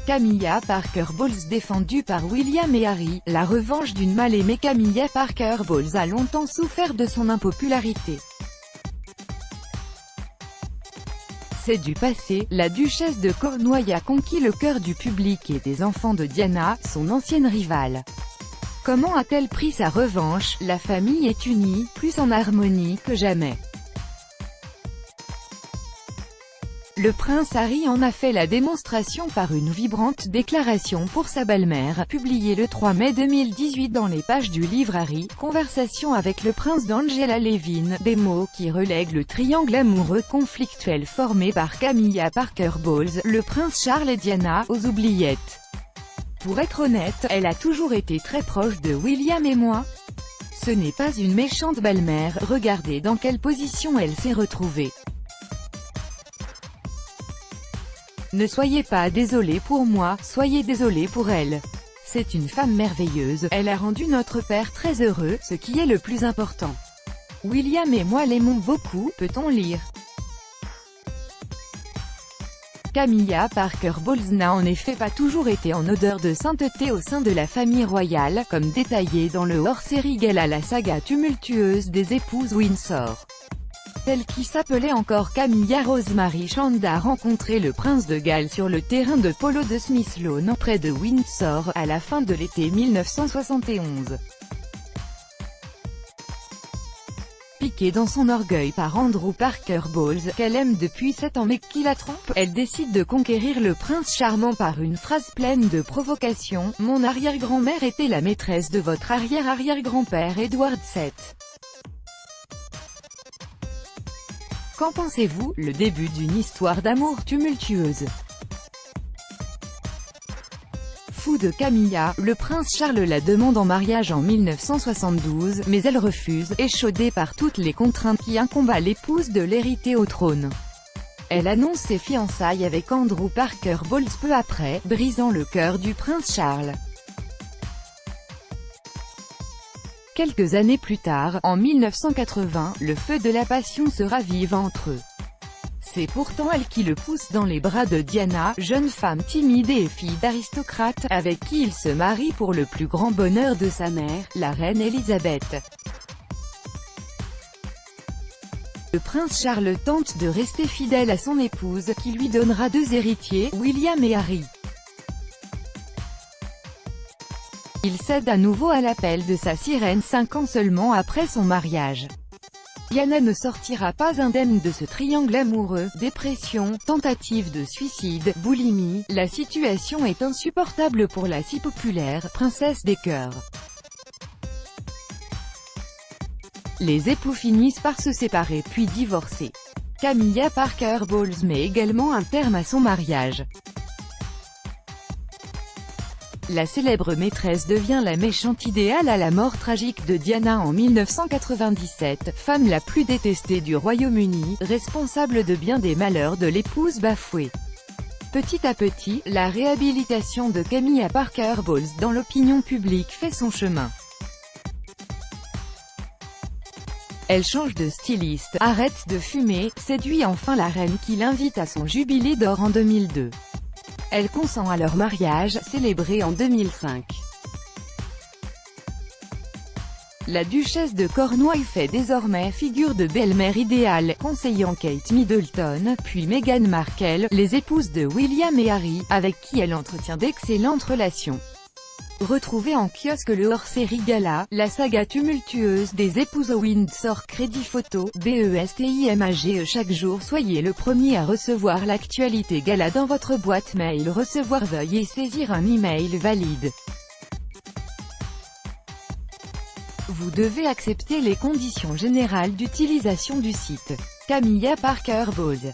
Camilla Parker Bowles défendue par William et Harry, la revanche d'une mal-aimée. Camilla Parker Bowles a longtemps souffert de son impopularité. C'est du passé, la duchesse de Cornouailles a conquis le cœur du public et des enfants de Diana, son ancienne rivale. Comment a-t-elle pris sa revanche? La famille est unie, plus en harmonie que jamais. Le prince Harry en a fait la démonstration par une vibrante déclaration pour sa belle-mère, publiée le 3 mai 2018 dans les pages du livre Harry, Conversation avec le prince d'Angela Levin, des mots qui relèguent le triangle amoureux conflictuel formé par Camilla Parker Bowles, le prince Charles et Diana, aux oubliettes. Pour être honnête, elle a toujours été très proche de William et moi. Ce n'est pas une méchante belle-mère, regardez dans quelle position elle s'est retrouvée. Ne soyez pas désolé pour moi, soyez désolé pour elle. C'est une femme merveilleuse, elle a rendu notre père très heureux, ce qui est le plus important. William et moi l'aimons beaucoup, peut-on lire. Camilla Parker Bowles n'a en effet pas toujours été en odeur de sainteté au sein de la famille royale, comme détaillé dans le hors-série Gala, la saga tumultueuse des épouses Windsor. Celle qui s'appelait encore Camilla Rosemary Chand a rencontré le prince de Galles sur le terrain de polo de Smith Lawn, près de Windsor, à la fin de l'été 1971. Piquée dans son orgueil par Andrew Parker Bowles, qu'elle aime depuis 7 ans mais qui la trompe, elle décide de conquérir le prince charmant par une phrase pleine de provocation. « Mon arrière-grand-mère était la maîtresse de votre arrière-arrière-grand-père Edward VII. » Qu'en pensez-vous? Le début d'une histoire d'amour tumultueuse. Fou de Camilla, le prince Charles la demande en mariage en 1972, mais elle refuse, échaudée par toutes les contraintes qui incombent à l'épouse de l'hériter au trône. Elle annonce ses fiançailles avec Andrew Parker Bowles peu après, brisant le cœur du prince Charles. Quelques années plus tard, en 1980, le feu de la passion se ravive entre eux. C'est pourtant elle qui le pousse dans les bras de Diana, jeune femme timide et fille d'aristocrate, avec qui il se marie pour le plus grand bonheur de sa mère, la reine Elisabeth. Le prince Charles tente de rester fidèle à son épouse, qui lui donnera 2 héritiers, William et Harry. Il cède à nouveau à l'appel de sa sirène 5 ans seulement après son mariage. Diana ne sortira pas indemne de ce triangle amoureux, dépression, tentative de suicide, boulimie, la situation est insupportable pour la si populaire princesse des cœurs. Les époux finissent par se séparer puis divorcer. Camilla Parker Bowles met également un terme à son mariage. La célèbre maîtresse devient la méchante idéale à la mort tragique de Diana en 1997, femme la plus détestée du Royaume-Uni, responsable de bien des malheurs de l'épouse bafouée. Petit à petit, la réhabilitation de Camilla Parker Bowles dans l'opinion publique fait son chemin. Elle change de styliste, arrête de fumer, séduit enfin la reine qui l'invite à son jubilé d'or en 2002. Elle consent à leur mariage, célébré en 2005. La duchesse de Cornouailles fait désormais figure de belle-mère idéale, conseillant Kate Middleton, puis Meghan Markle, les épouses de William et Harry, avec qui elle entretient d'excellentes relations. Retrouvez en kiosque le hors-série Gala, la saga tumultueuse des épouses Windsor. Crédit photo, BESTIMAGE. Chaque jour soyez le premier à recevoir l'actualité Gala dans votre boîte mail. Recevoir, veuillez saisir un email valide. Vous devez accepter les conditions générales d'utilisation du site. Camilla Parker Bowles.